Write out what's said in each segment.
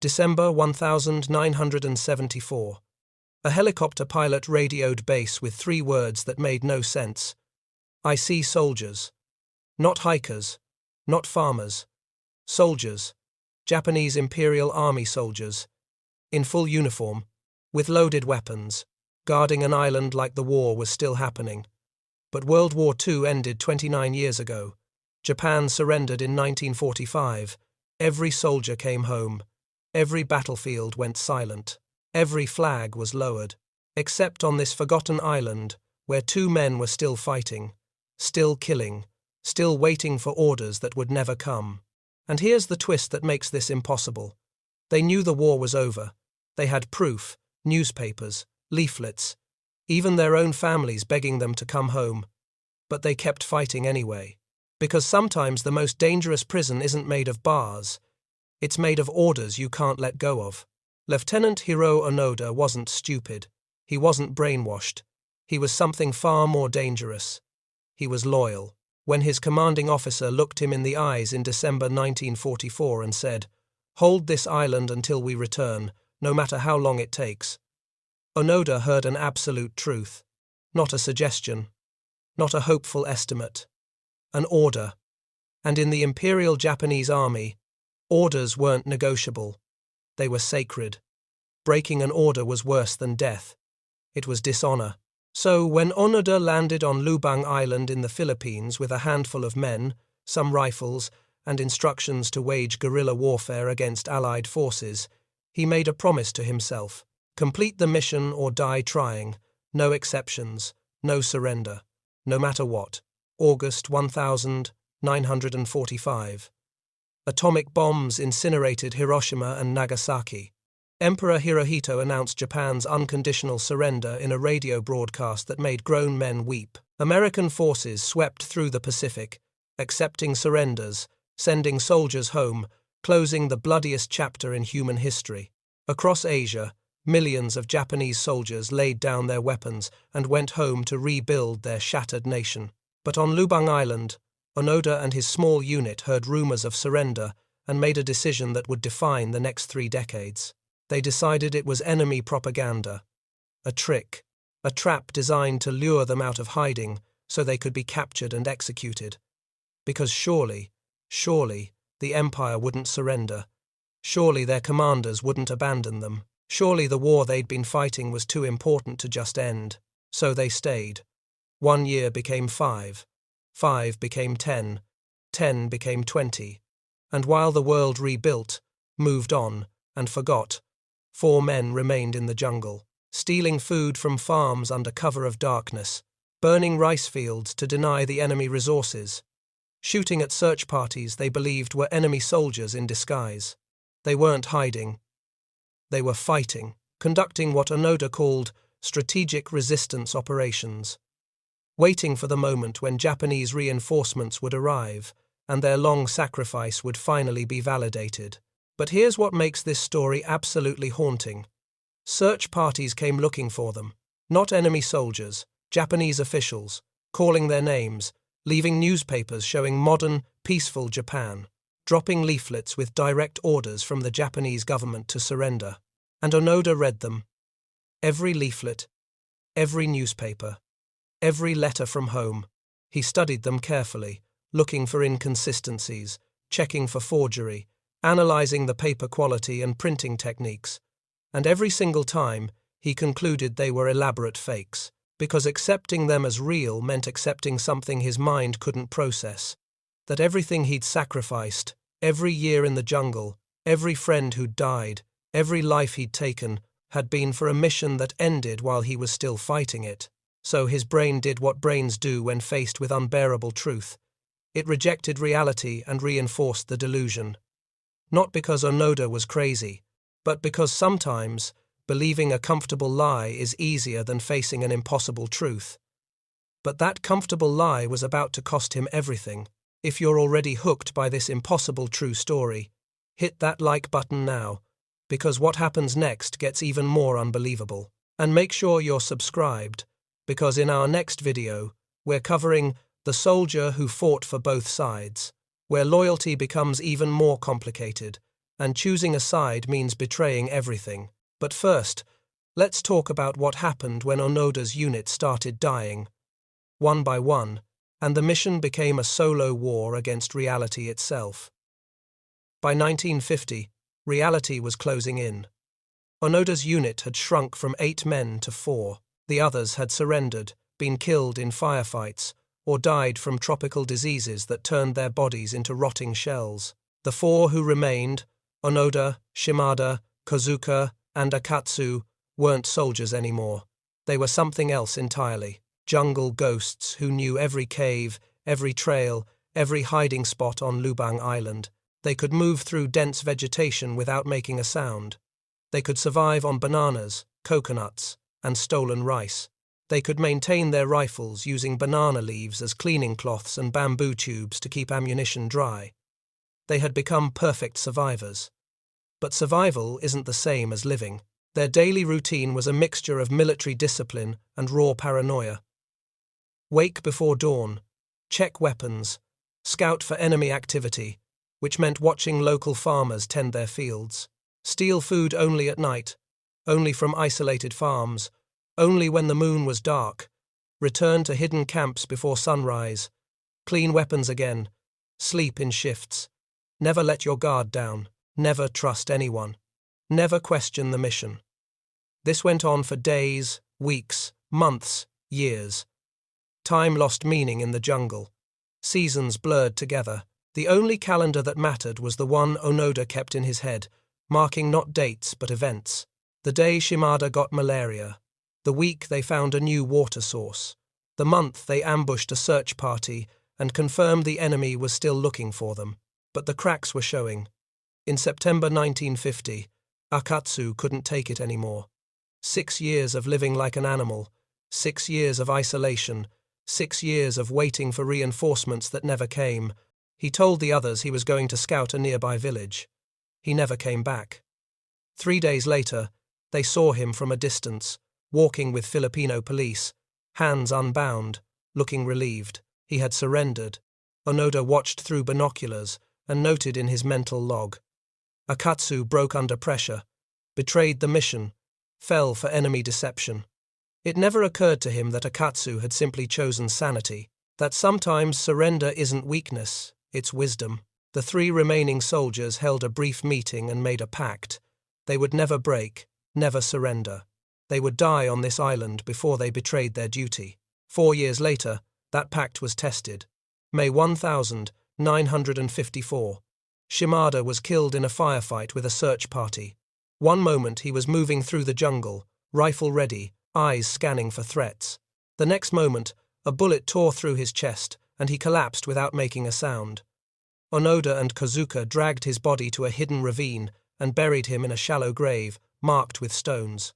December 1974. A helicopter pilot radioed base with 3 words that made no sense. I see soldiers. Not hikers. Not farmers. Soldiers. Japanese Imperial Army soldiers. In full uniform. With loaded weapons. Guarding an island like the war was still happening. But World War II ended 29 years ago. Japan surrendered in 1945. Every soldier came home. Every battlefield went silent. Every flag was lowered. Except on this forgotten island, where 2 men were still fighting, still killing, still waiting for orders that would never come. And here's the twist that makes this impossible. They knew the war was over. They had proof, newspapers, leaflets, even their own families begging them to come home. But they kept fighting anyway. Because sometimes the most dangerous prison isn't made of bars. It's made of orders you can't let go of. Lieutenant Hiroo Onoda wasn't stupid. He wasn't brainwashed. He was something far more dangerous. He was loyal. When his commanding officer looked him in the eyes in December 1944 and said, "Hold this island until we return, no matter how long it takes," Onoda heard an absolute truth. Not a suggestion. Not a hopeful estimate. An order. And in the Imperial Japanese Army, orders weren't negotiable. They were sacred. Breaking an order was worse than death. It was dishonor. So when Onoda landed on Lubang Island in the Philippines with a handful of men, some rifles, and instructions to wage guerrilla warfare against Allied forces, he made a promise to himself. Complete the mission or die trying. No exceptions. No surrender. No matter what. August 1945. Atomic bombs incinerated Hiroshima and Nagasaki. Emperor Hirohito announced Japan's unconditional surrender in a radio broadcast that made grown men weep. American forces swept through the Pacific, accepting surrenders, sending soldiers home, closing the bloodiest chapter in human history. Across Asia, millions of Japanese soldiers laid down their weapons and went home to rebuild their shattered nation. But on Lubang Island, Onoda and his small unit heard rumors of surrender and made a decision that would define the next 3 decades. They decided it was enemy propaganda. A trick, a trap designed to lure them out of hiding so they could be captured and executed. Because surely, the Empire wouldn't surrender. Surely their commanders wouldn't abandon them. Surely the war they'd been fighting was too important to just end. So they stayed. 1 year became 5. 5 became 10. 10 became 20. And while the world rebuilt, moved on, and forgot, 4 men remained in the jungle, stealing food from farms under cover of darkness, burning rice fields to deny the enemy resources, shooting at search parties they believed were enemy soldiers in disguise. They weren't hiding. They were fighting, conducting what Onoda called strategic resistance operations, waiting for the moment when Japanese reinforcements would arrive and their long sacrifice would finally be validated. But here's what makes this story absolutely haunting. Search parties came looking for them, not enemy soldiers, Japanese officials, calling their names, leaving newspapers showing modern, peaceful Japan, dropping leaflets with direct orders from the Japanese government to surrender. And Onoda read them. Every leaflet, every newspaper, every letter from home. He studied them carefully, looking for inconsistencies, checking for forgery, analyzing the paper quality and printing techniques. And every single time, he concluded they were elaborate fakes, because accepting them as real meant accepting something his mind couldn't process. That everything he'd sacrificed, every year in the jungle, every friend who'd died, every life he'd taken, had been for a mission that ended while he was still fighting it. So his brain did what brains do when faced with unbearable truth. It rejected reality and reinforced the delusion. Not because Onoda was crazy, but because sometimes believing a comfortable lie is easier than facing an impossible truth. But that comfortable lie was about to cost him everything. If you're already hooked by this impossible true story, hit that like button now, because what happens next gets even more unbelievable. And make sure you're subscribed, because in our next video, we're covering the soldier who fought for both sides, where loyalty becomes even more complicated, and choosing a side means betraying everything. But first, let's talk about what happened when Onoda's unit started dying, one by one, and the mission became a solo war against reality itself. By 1950, reality was closing in. Onoda's unit had shrunk from 8 men to 4. The others had surrendered, been killed in firefights, or died from tropical diseases that turned their bodies into rotting shells. The 4 who remained, Onoda, Shimada, Kozuka, and Akatsu, weren't soldiers anymore. They were something else entirely. Jungle ghosts who knew every cave, every trail, every hiding spot on Lubang Island. They could move through dense vegetation without making a sound. They could survive on bananas, coconuts, and stolen rice. They could maintain their rifles using banana leaves as cleaning cloths and bamboo tubes to keep ammunition dry. They had become perfect survivors. But survival isn't the same as living. Their daily routine was a mixture of military discipline and raw paranoia. Wake before dawn, check weapons, scout for enemy activity, which meant watching local farmers tend their fields, steal food only at night, only from isolated farms, only when the moon was dark, return to hidden camps before sunrise, clean weapons again, sleep in shifts, never let your guard down, never trust anyone, never question the mission. This went on for days, weeks, months, years. Time lost meaning in the jungle. Seasons blurred together. The only calendar that mattered was the one Onoda kept in his head, marking not dates but events. The day Shimada got malaria. The week they found a new water source. The month they ambushed a search party and confirmed the enemy was still looking for them. But the cracks were showing. In September 1950, Akatsu couldn't take it anymore. 6 years of living like an animal, 6 years of isolation, 6 years of waiting for reinforcements that never came. He told the others he was going to scout a nearby village. He never came back. 3 days later, they saw him from a distance, walking with Filipino police, hands unbound, looking relieved. He had surrendered. Onoda watched through binoculars and noted in his mental log. Akatsu broke under pressure, betrayed the mission, fell for enemy deception. It never occurred to him that Akatsu had simply chosen sanity, that sometimes surrender isn't weakness, it's wisdom. The 3 remaining soldiers held a brief meeting and made a pact. They would never break, never surrender. They would die on this island before they betrayed their duty. 4 years later, that pact was tested. May 1954. Shimada was killed in a firefight with a search party. One moment he was moving through the jungle, rifle ready, eyes scanning for threats. The next moment, a bullet tore through his chest, and he collapsed without making a sound. Onoda and Kozuka dragged his body to a hidden ravine and buried him in a shallow grave, marked with stones.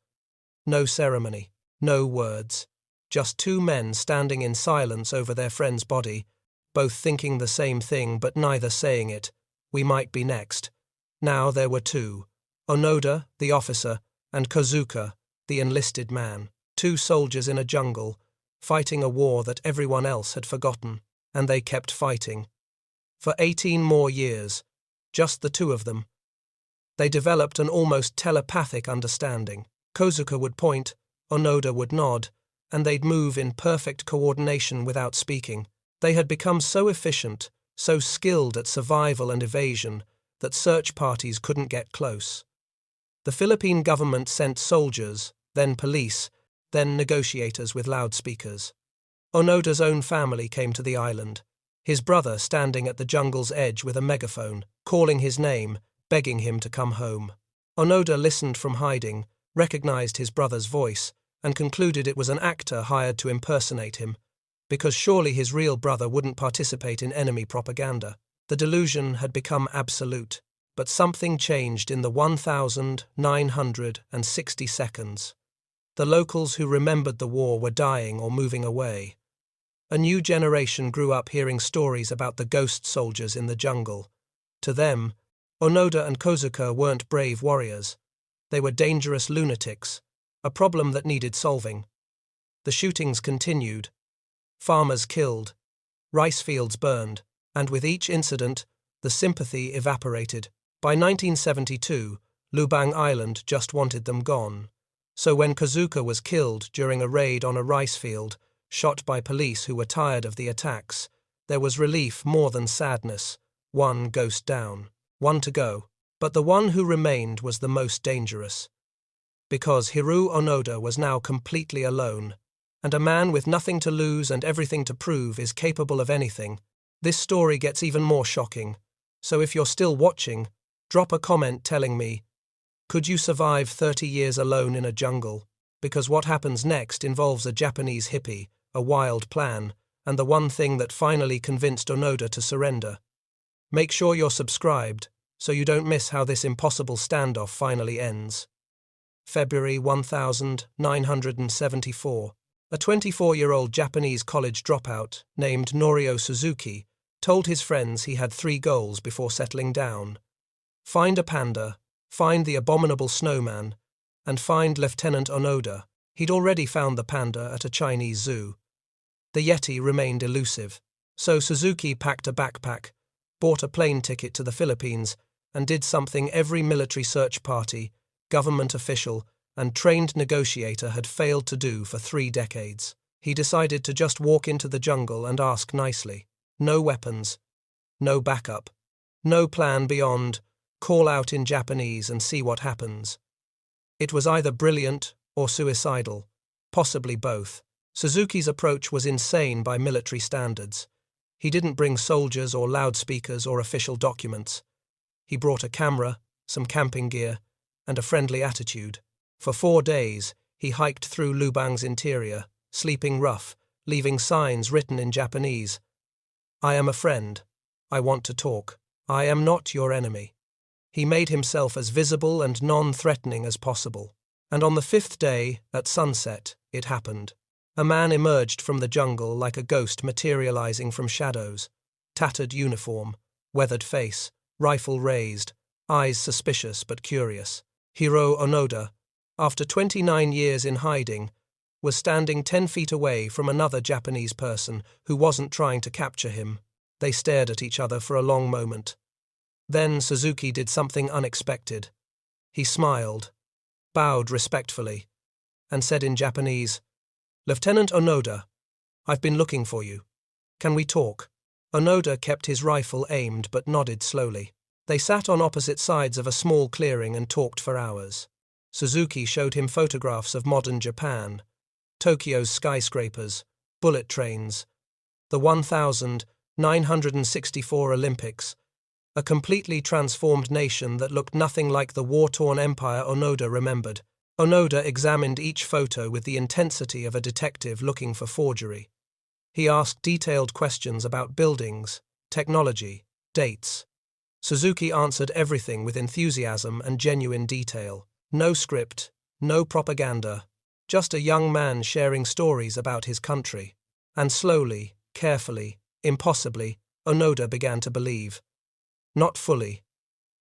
No ceremony, no words. Just 2 men standing in silence over their friend's body, both thinking the same thing but neither saying it. We might be next. Now there were 2. Onoda, the officer, and Kozuka, the enlisted man. 2 soldiers in a jungle, fighting a war that everyone else had forgotten. And they kept fighting. For 18 more years, just the 2 of them. They developed an almost telepathic understanding. Kozuka would point, Onoda would nod, and they'd move in perfect coordination without speaking. They had become so efficient, so skilled at survival and evasion, that search parties couldn't get close. The Philippine government sent soldiers, then police, then negotiators with loudspeakers. Onoda's own family came to the island, his brother standing at the jungle's edge with a megaphone, calling his name, begging him to come home. Onoda listened from hiding, recognized his brother's voice, and concluded it was an actor hired to impersonate him, because surely his real brother wouldn't participate in enemy propaganda. The delusion had become absolute, but something changed in the 1960 seconds. The locals who remembered the war were dying or moving away. A new generation grew up hearing stories about the ghost soldiers in the jungle. To them, Onoda and Kozuka weren't brave warriors. They were dangerous lunatics, a problem that needed solving. The shootings continued. Farmers killed, rice fields burned, and with each incident, the sympathy evaporated. By 1972, Lubang Island just wanted them gone. So when Kazuka was killed during a raid on a rice field, shot by police who were tired of the attacks, there was relief more than sadness. One ghost down, one to go. But the one who remained was the most dangerous. Because Hiroo Onoda was now completely alone, and a man with nothing to lose and everything to prove is capable of anything, this story gets even more shocking. So if you're still watching, drop a comment telling me, could you survive 30 years alone in a jungle? Because what happens next involves a Japanese hippie, a wild plan, and the one thing that finally convinced Onoda to surrender. Make sure you're subscribed, so you don't miss how this impossible standoff finally ends. February 1974. A 24-year-old Japanese college dropout named Norio Suzuki told his friends he had 3 goals before settling down. Find a panda, find the abominable snowman, and find Lieutenant Onoda. He'd already found the panda at a Chinese zoo. The Yeti remained elusive, so Suzuki packed a backpack, bought a plane ticket to the Philippines, and did something every military search party, government official, and trained negotiator had failed to do for 3 decades. He decided to just walk into the jungle and ask nicely. No weapons, no backup, no plan beyond call out in Japanese and see what happens. It was either brilliant or suicidal, possibly both. Suzuki's approach was insane by military standards. He didn't bring soldiers or loudspeakers or official documents. He brought a camera, some camping gear, and a friendly attitude. For 4 days, he hiked through Lubang's interior, sleeping rough, leaving signs written in Japanese. I am a friend. I want to talk. I am not your enemy. He made himself as visible and non-threatening as possible. And on the 5th day, at sunset, it happened. A man emerged from the jungle like a ghost materializing from shadows. Tattered uniform, weathered face, rifle raised, eyes suspicious but curious. Hiroo Onoda, after 29 years in hiding, was standing 10 feet away from another Japanese person who wasn't trying to capture him. They stared at each other for a long moment. Then Suzuki did something unexpected. He smiled, bowed respectfully, and said in Japanese, Lieutenant Onoda, I've been looking for you. Can we talk? Onoda kept his rifle aimed but nodded slowly. They sat on opposite sides of a small clearing and talked for hours. Suzuki showed him photographs of modern Japan, Tokyo's skyscrapers, bullet trains, the 1964 Olympics, a completely transformed nation that looked nothing like the war-torn empire Onoda remembered. Onoda examined each photo with the intensity of a detective looking for forgery. He asked detailed questions about buildings, technology, dates. Suzuki answered everything with enthusiasm and genuine detail. No script, no propaganda, just a young man sharing stories about his country. And slowly, carefully, impossibly, Onoda began to believe. Not fully,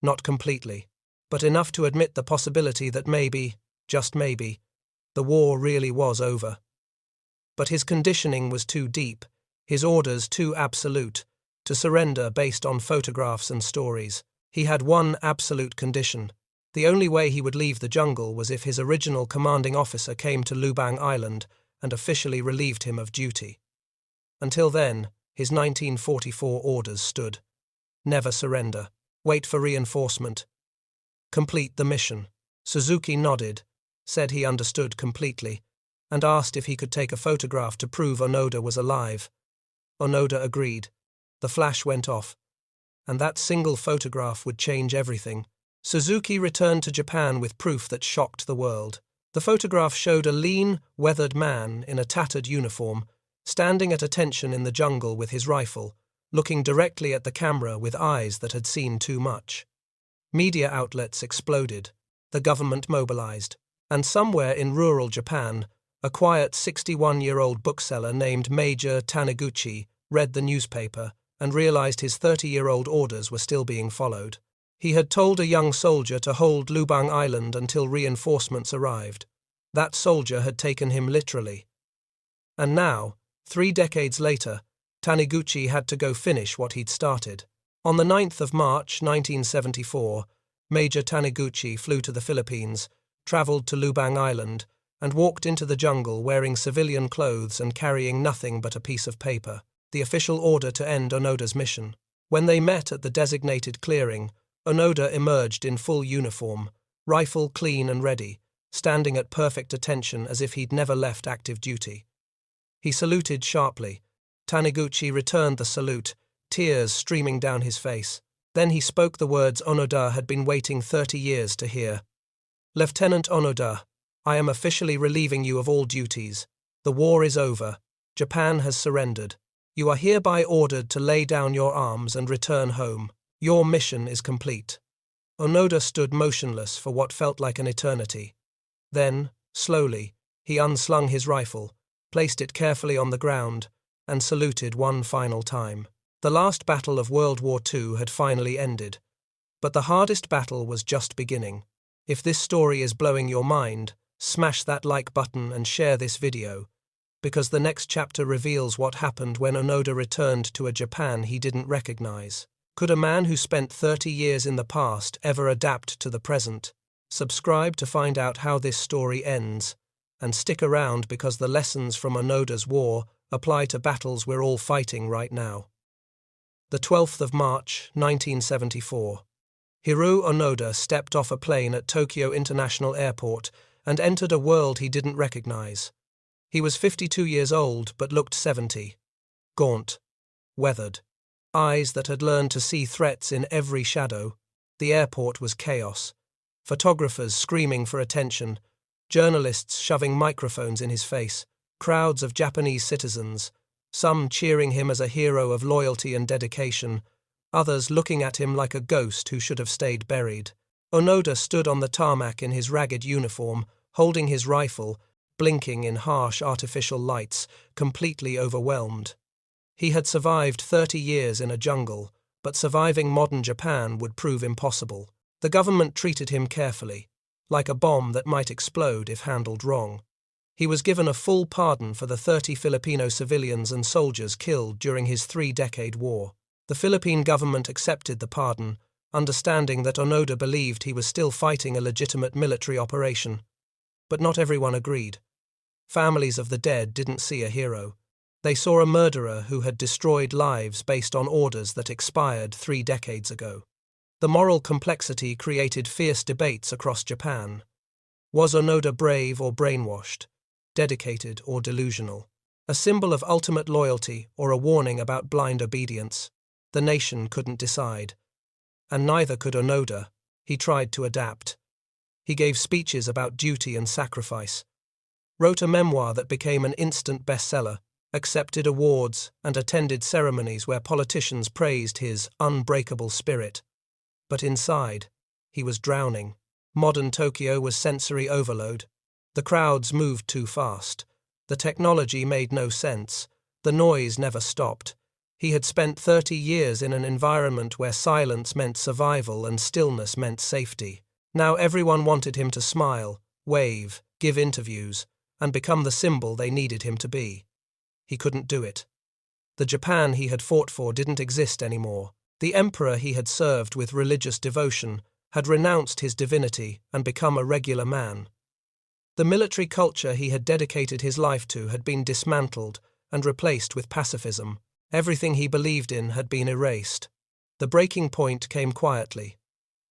not completely, but enough to admit the possibility that maybe, just maybe, the war really was over. But his conditioning was too deep, his orders too absolute, to surrender based on photographs and stories. He had one absolute condition. The only way he would leave the jungle was if his original commanding officer came to Lubang Island and officially relieved him of duty. Until then, his 1944 orders stood. Never surrender. Wait for reinforcement. Complete the mission. Suzuki nodded, said he understood completely, and asked if he could take a photograph to prove Onoda was alive. Onoda agreed. The flash went off, and that single photograph would change everything. Suzuki returned to Japan with proof that shocked the world. The photograph showed a lean, weathered man in a tattered uniform, standing at attention in the jungle with his rifle, looking directly at the camera with eyes that had seen too much. Media outlets exploded, the government mobilized, and somewhere in rural Japan, a quiet 61-year-old bookseller named Major Taniguchi read the newspaper and realized his 30-year-old orders were still being followed. He had told a young soldier to hold Lubang Island until reinforcements arrived. That soldier had taken him literally. And now, 3 decades later, Taniguchi had to go finish what he'd started. On the 9th of March 1974, Major Taniguchi flew to the Philippines, travelled to Lubang Island, and walked into the jungle wearing civilian clothes and carrying nothing but a piece of paper, the official order to end Onoda's mission. When they met at the designated clearing, Onoda emerged in full uniform, rifle clean and ready, standing at perfect attention as if he'd never left active duty. He saluted sharply. Taniguchi returned the salute, tears streaming down his face. Then he spoke the words Onoda had been waiting 30 years to hear. "Lieutenant Onoda, I am officially relieving you of all duties. The war is over. Japan has surrendered. You are hereby ordered to lay down your arms and return home. Your mission is complete." Onoda stood motionless for what felt like an eternity. Then, slowly, he unslung his rifle, placed it carefully on the ground, and saluted one final time. The last battle of World War II had finally ended, but the hardest battle was just beginning. If this story is blowing your mind, smash that like button and share this video, because the next chapter reveals what happened when Onoda returned to a Japan he didn't recognize. Could a man who spent 30 years in the past ever adapt to the present? Subscribe to find out how this story ends, and stick around because the lessons from Onoda's war apply to battles we're all fighting right now. The 12th of March, 1974. Hiroo Onoda stepped off a plane at Tokyo International Airport and entered a world he didn't recognize. He was 52 years old but looked 70. Gaunt, weathered, eyes that had learned to see threats in every shadow. The airport was chaos. Photographers screaming for attention, journalists shoving microphones in his face, crowds of Japanese citizens, some cheering him as a hero of loyalty and dedication, others looking at him like a ghost who should have stayed buried. Onoda stood on the tarmac in his ragged uniform, holding his rifle, blinking in harsh artificial lights, completely overwhelmed. He had survived 30 years in a jungle, but surviving modern Japan would prove impossible. The government treated him carefully, like a bomb that might explode if handled wrong. He was given a full pardon for the 30 Filipino civilians and soldiers killed during his 3-decade war. The Philippine government accepted the pardon, understanding that Onoda believed he was still fighting a legitimate military operation. But not everyone agreed. Families of the dead didn't see a hero. They saw a murderer who had destroyed lives based on orders that expired 3 decades ago. The moral complexity created fierce debates across Japan. Was Onoda brave or brainwashed, dedicated or delusional, a symbol of ultimate loyalty or a warning about blind obedience? The nation couldn't decide. And neither could Onoda. He tried to adapt. He gave speeches about duty and sacrifice, wrote a memoir that became an instant bestseller, accepted awards and attended ceremonies where politicians praised his unbreakable spirit. But inside, he was drowning. Modern Tokyo was sensory overload. The crowds moved too fast. The technology made no sense. The noise never stopped. He had spent 30 years in an environment where silence meant survival and stillness meant safety. Now everyone wanted him to smile, wave, give interviews, and become the symbol they needed him to be. He couldn't do it. The Japan he had fought for didn't exist anymore. The emperor he had served with religious devotion had renounced his divinity and become a regular man. The military culture he had dedicated his life to had been dismantled and replaced with pacifism. Everything he believed in had been erased. The breaking point came quietly.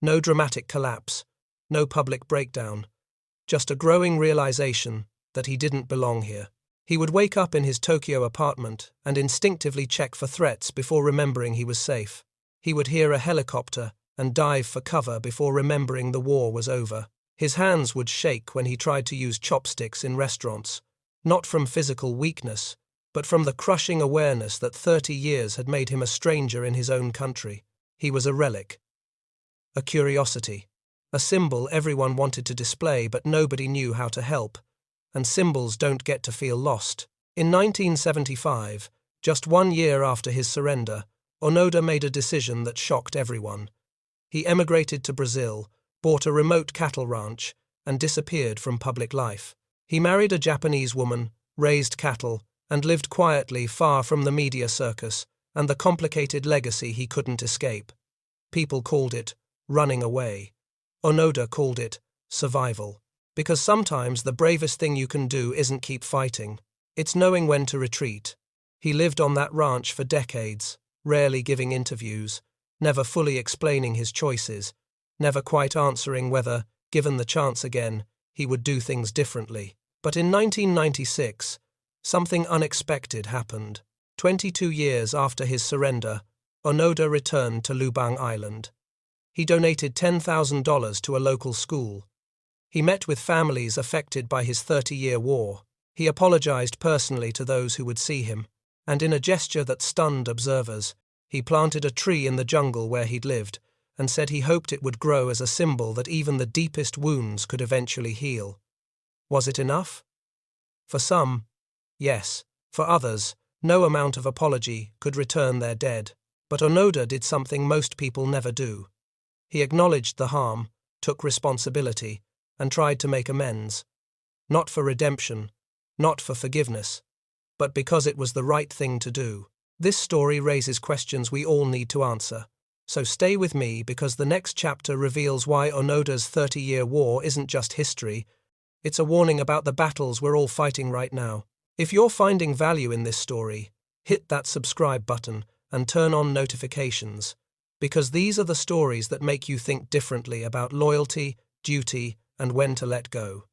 No dramatic collapse, no public breakdown, just a growing realization that he didn't belong here. He would wake up in his Tokyo apartment and instinctively check for threats before remembering he was safe. He would hear a helicopter and dive for cover before remembering the war was over. His hands would shake when he tried to use chopsticks in restaurants, not from physical weakness, but from the crushing awareness that 30 years had made him a stranger in his own country. He was a relic, a curiosity, a symbol everyone wanted to display but nobody knew how to help, and symbols don't get to feel lost. In 1975, just 1 year after his surrender, Onoda made a decision that shocked everyone. He emigrated to Brazil, bought a remote cattle ranch, and disappeared from public life. He married a Japanese woman, raised cattle, and lived quietly far from the media circus and the complicated legacy he couldn't escape. People called it running away. Onoda called it survival. Because sometimes the bravest thing you can do isn't keep fighting. It's knowing when to retreat. He lived on that ranch for decades, rarely giving interviews, never fully explaining his choices, never quite answering whether, given the chance again, he would do things differently. But in 1996, something unexpected happened. 22 years after his surrender, Onoda returned to Lubang Island. He donated $10,000 to a local school. He met with families affected by his 30-year war. He apologized personally to those who would see him, and in a gesture that stunned observers, he planted a tree in the jungle where he'd lived and said he hoped it would grow as a symbol that even the deepest wounds could eventually heal. Was it enough? For some, yes. For others, no amount of apology could return their dead. But Onoda did something most people never do. He acknowledged the harm, took responsibility, and tried to make amends. Not for redemption, not for forgiveness, but because it was the right thing to do. This story raises questions we all need to answer. So stay with me because the next chapter reveals why Onoda's 30-year war isn't just history, it's a warning about the battles we're all fighting right now. If you're finding value in this story, hit that subscribe button and turn on notifications, because these are the stories that make you think differently about loyalty, duty, and when to let go.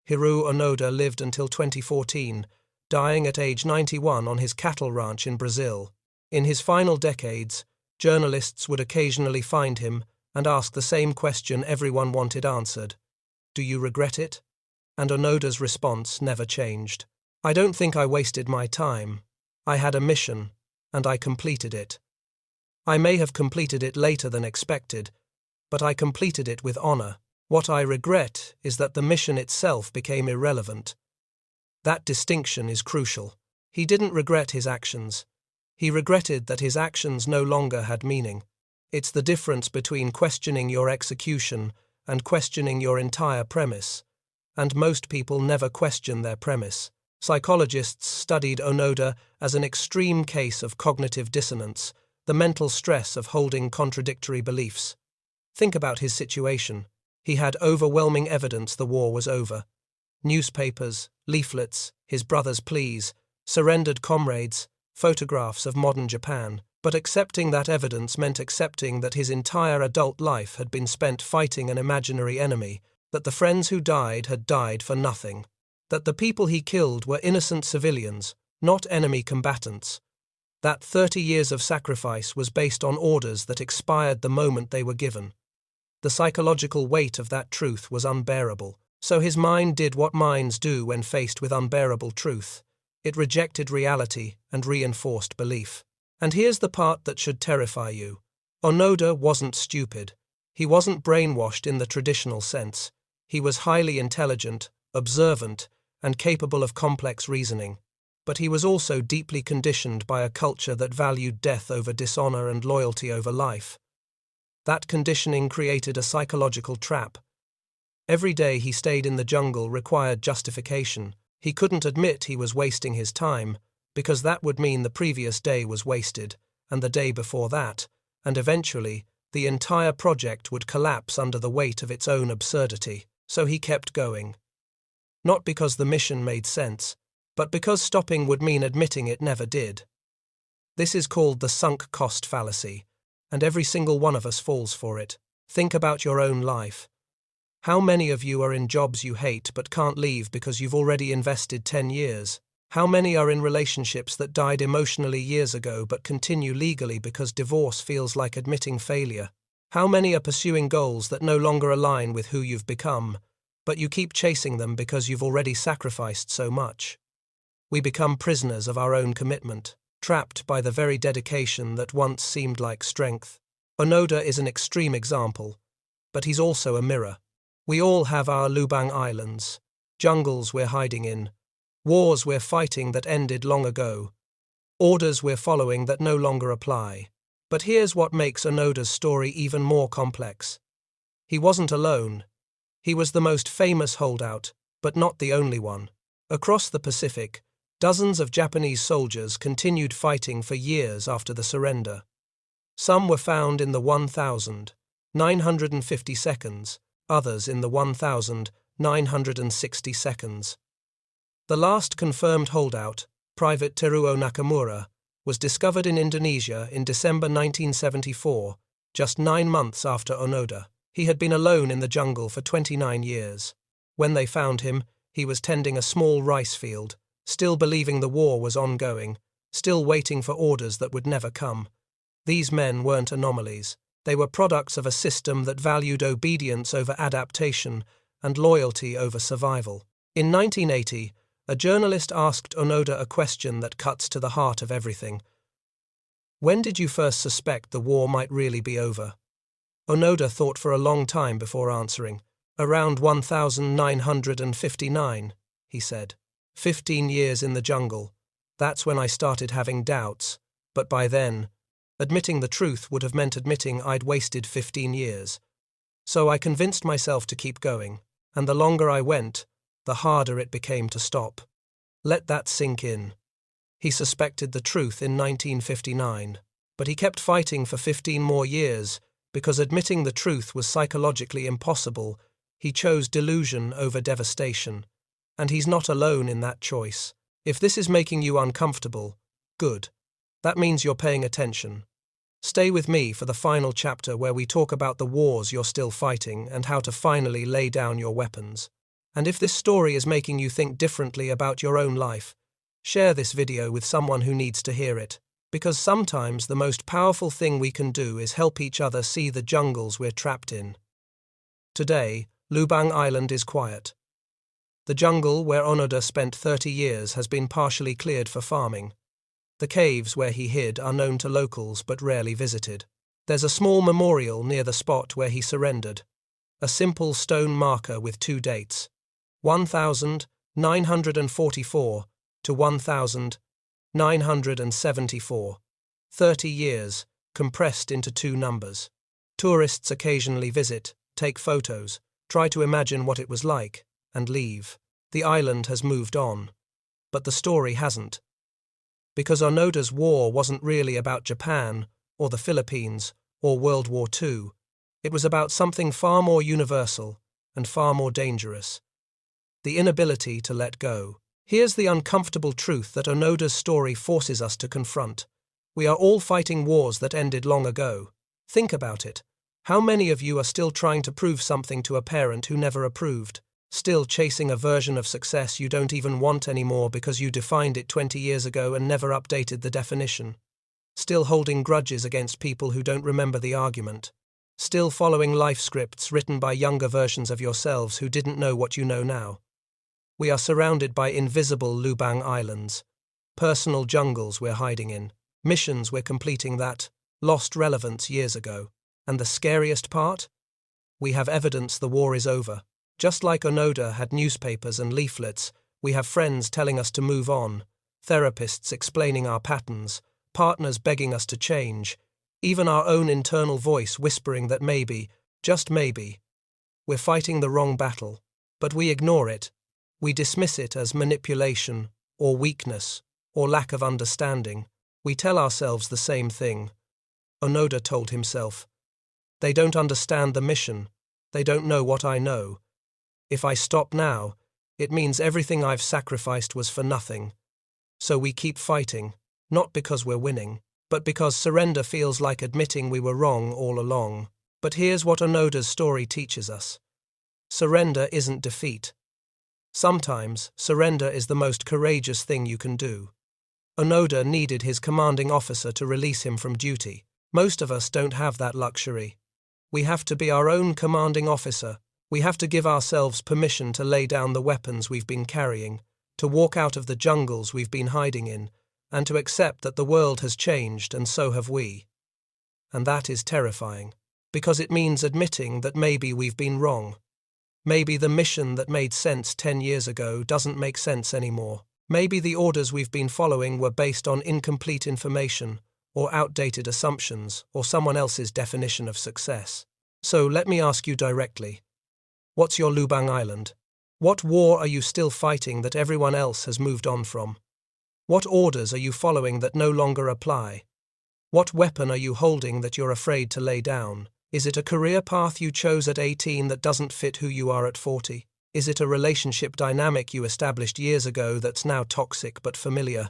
Hiroo Onoda lived until 2014, dying at age 91 on his cattle ranch in Brazil. In his final decades, journalists would occasionally find him and ask the same question everyone wanted answered. Do you regret it? And Onoda's response never changed. I don't think I wasted my time. I had a mission, and I completed it. I may have completed it later than expected, but I completed it with honor. What I regret is that the mission itself became irrelevant. That distinction is crucial. He didn't regret his actions. He regretted that his actions no longer had meaning. It's the difference between questioning your execution and questioning your entire premise. And most people never question their premise. Psychologists studied Onoda as an extreme case of cognitive dissonance, the mental stress of holding contradictory beliefs. Think about his situation. He had overwhelming evidence the war was over. Newspapers, leaflets, his brother's pleas, surrendered comrades, photographs of modern Japan. But accepting that evidence meant accepting that his entire adult life had been spent fighting an imaginary enemy, that the friends who died had died for nothing, that the people he killed were innocent civilians, not enemy combatants. That 30 years of sacrifice was based on orders that expired the moment they were given. The psychological weight of that truth was unbearable, so his mind did what minds do when faced with unbearable truth. It rejected reality and reinforced belief. And here's the part that should terrify you. Onoda wasn't stupid. He wasn't brainwashed in the traditional sense. He was highly intelligent, observant, and capable of complex reasoning. But he was also deeply conditioned by a culture that valued death over dishonor and loyalty over life. That conditioning created a psychological trap. Every day he stayed in the jungle required justification. He couldn't admit he was wasting his time, because that would mean the previous day was wasted, and the day before that, and eventually, the entire project would collapse under the weight of its own absurdity. So he kept going. Not because the mission made sense, but because stopping would mean admitting it never did. This is called the sunk cost fallacy, and every single one of us falls for it. Think about your own life. How many of you are in jobs you hate but can't leave because you've already invested 10 years? How many are in relationships that died emotionally years ago but continue legally because divorce feels like admitting failure? How many are pursuing goals that no longer align with who you've become, but you keep chasing them because you've already sacrificed so much? We become prisoners of our own commitment, trapped by the very dedication that once seemed like strength. Onoda is an extreme example, but he's also a mirror. We all have our Lubang Islands, jungles we're hiding in, wars we're fighting that ended long ago, orders we're following that no longer apply. But here's what makes Onoda's story even more complex. He wasn't alone. He was the most famous holdout, but not the only one. Across the Pacific, Dozens of Japanese soldiers continued fighting for years after the surrender. Some were found in the 1,950 seconds, others in the 1,960 seconds. The last confirmed holdout, Private Teruo Nakamura, was discovered in Indonesia in December 1974, just 9 months after Onoda. He had been alone in the jungle for 29 years. When they found him, he was tending a small rice field, still believing the war was ongoing, still waiting for orders that would never come. These men weren't anomalies. They were products of a system that valued obedience over adaptation and loyalty over survival. In 1980, a journalist asked Onoda a question that cuts to the heart of everything. When did you first suspect the war might really be over? Onoda thought for a long time before answering. Around 1959, he said. 15 years in the jungle. That's when I started having doubts, but by then, admitting the truth would have meant admitting I'd wasted 15 years. So I convinced myself to keep going, and the longer I went, the harder it became to stop. Let that sink in. He suspected the truth in 1959, but he kept fighting for 15 more years because admitting the truth was psychologically impossible. He chose delusion over devastation, and he's not alone in that choice. If this is making you uncomfortable, good. That means you're paying attention. Stay with me for the final chapter where we talk about the wars you're still fighting and how to finally lay down your weapons. And if this story is making you think differently about your own life, share this video with someone who needs to hear it, because sometimes the most powerful thing we can do is help each other see the jungles we're trapped in. Today, Lubang Island is quiet. The jungle where Onoda spent 30 years has been partially cleared for farming. The caves where he hid are known to locals but rarely visited. There's a small memorial near the spot where he surrendered, a simple stone marker with 2 dates, 1944 to 1974. 30 years, compressed into 2 numbers. Tourists occasionally visit, take photos, try to imagine what it was like, and leave. The island has moved on. But the story hasn't. Because Onoda's war wasn't really about Japan, or the Philippines, or World War II. It was about something far more universal and far more dangerous. The inability to let go. Here's the uncomfortable truth that Onoda's story forces us to confront. We are all fighting wars that ended long ago. Think about it. How many of you are still trying to prove something to a parent who never approved? Still chasing a version of success you don't even want anymore because you defined it 20 years ago and never updated the definition? Still holding grudges against people who don't remember the argument? Still following life scripts written by younger versions of yourselves who didn't know what you know now? We are surrounded by invisible Lubang Islands, personal jungles we're hiding in, missions we're completing that lost relevance years ago. And the scariest part? We have evidence the war is over. Just like Onoda had newspapers and leaflets, we have friends telling us to move on, therapists explaining our patterns, partners begging us to change, even our own internal voice whispering that maybe, just maybe, we're fighting the wrong battle. But we ignore it. We dismiss it as manipulation, or weakness, or lack of understanding. We tell ourselves the same thing. Onoda told himself, "They don't understand the mission. They don't know what I know. If I stop now, it means everything I've sacrificed was for nothing." So we keep fighting, not because we're winning, but because surrender feels like admitting we were wrong all along. But here's what Onoda's story teaches us. Surrender isn't defeat. Sometimes, surrender is the most courageous thing you can do. Onoda needed his commanding officer to release him from duty. Most of us don't have that luxury. We have to be our own commanding officer. We have to give ourselves permission to lay down the weapons we've been carrying, to walk out of the jungles we've been hiding in, and to accept that the world has changed and so have we. And that is terrifying, because it means admitting that maybe we've been wrong. Maybe the mission that made sense 10 years ago doesn't make sense anymore. Maybe the orders we've been following were based on incomplete information, or outdated assumptions, or someone else's definition of success. So let me ask you directly. What's your Lubang Island? What war are you still fighting that everyone else has moved on from? What orders are you following that no longer apply? What weapon are you holding that you're afraid to lay down? Is it a career path you chose at 18 that doesn't fit who you are at 40? Is it a relationship dynamic you established years ago that's now toxic but familiar?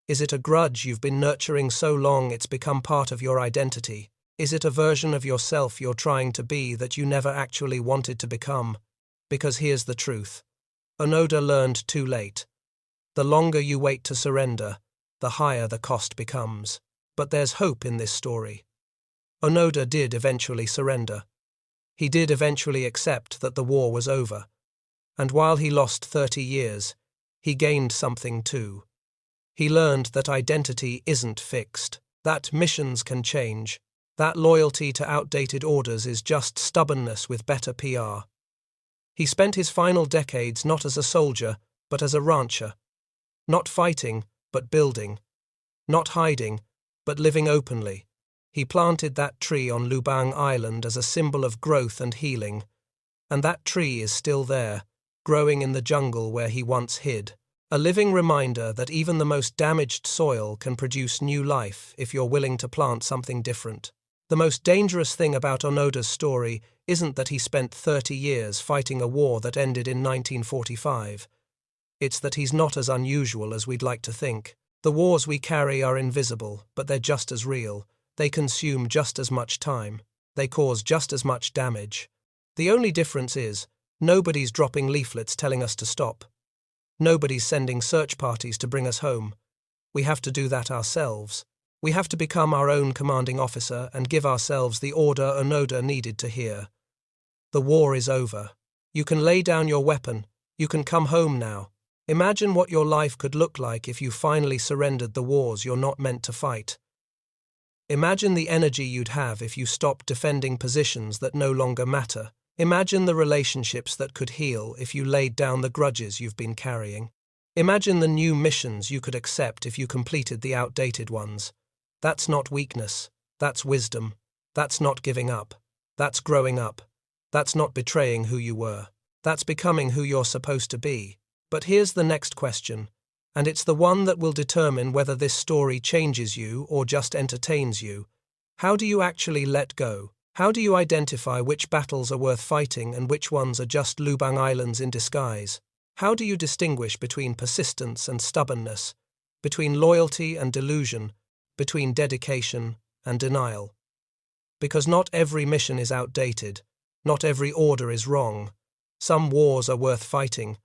Is it a grudge you've been nurturing so long it's become part of your identity? Is it a version of yourself you're trying to be that you never actually wanted to become? Because here's the truth. Onoda learned too late. The longer you wait to surrender, the higher the cost becomes. But there's hope in this story. Onoda did eventually surrender. He did eventually accept that the war was over. And while he lost 30 years, he gained something too. He learned that identity isn't fixed, that missions can change, that loyalty to outdated orders is just stubbornness with better PR. He spent his final decades not as a soldier, but as a rancher. Not fighting, but building. Not hiding, but living openly. He planted that tree on Lubang Island as a symbol of growth and healing. And that tree is still there, growing in the jungle where he once hid. A living reminder that even the most damaged soil can produce new life if you're willing to plant something different. The most dangerous thing about Onoda's story isn't that he spent 30 years fighting a war that ended in 1945. It's that he's not as unusual as we'd like to think. The wars we carry are invisible, but they're just as real. They consume just as much time. They cause just as much damage. The only difference is, nobody's dropping leaflets telling us to stop. Nobody's sending search parties to bring us home. We have to do that ourselves. We have to become our own commanding officer and give ourselves the order Onoda needed to hear. The war is over. You can lay down your weapon. You can come home now. Imagine what your life could look like if you finally surrendered the wars you're not meant to fight. Imagine the energy you'd have if you stopped defending positions that no longer matter. Imagine the relationships that could heal if you laid down the grudges you've been carrying. Imagine the new missions you could accept if you completed the outdated ones. That's not weakness. That's wisdom. That's not giving up. That's growing up. That's not betraying who you were. That's becoming who you're supposed to be. But here's the next question, and it's the one that will determine whether this story changes you or just entertains you. How do you actually let go? How do you identify which battles are worth fighting and which ones are just Lubang Islands in disguise? How do you distinguish between persistence and stubbornness, between loyalty and delusion, between dedication and denial? Because not every mission is outdated, not every order is wrong. Some wars are worth fighting.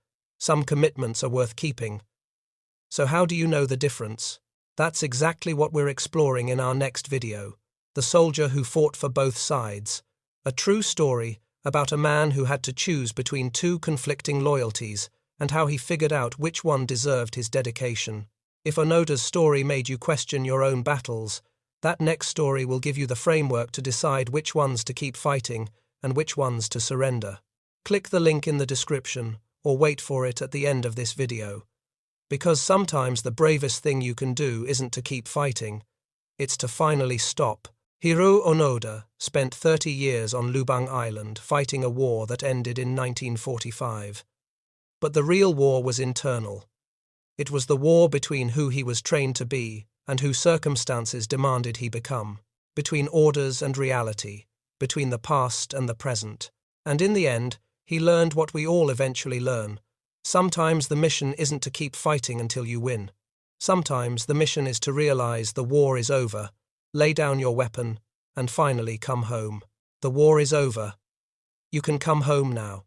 Some commitments are worth keeping. So how do you know the difference? That's exactly what we're exploring in our next video. The Soldier Who Fought for Both Sides. A true story about a man who had to choose between two conflicting loyalties and how he figured out which one deserved his dedication. If Onoda's story made you question your own battles, that next story will give you the framework to decide which ones to keep fighting and which ones to surrender. Click the link in the description or wait for it at the end of this video. Because sometimes the bravest thing you can do isn't to keep fighting, it's to finally stop. Hiroo Onoda spent 30 years on Lubang Island fighting a war that ended in 1945. But the real war was internal. It was the war between who he was trained to be and who circumstances demanded he become, between orders and reality, between the past and the present. And in the end, he learned what we all eventually learn. Sometimes the mission isn't to keep fighting until you win. Sometimes the mission is to realize the war is over, lay down your weapon, and finally come home. The war is over. You can come home now.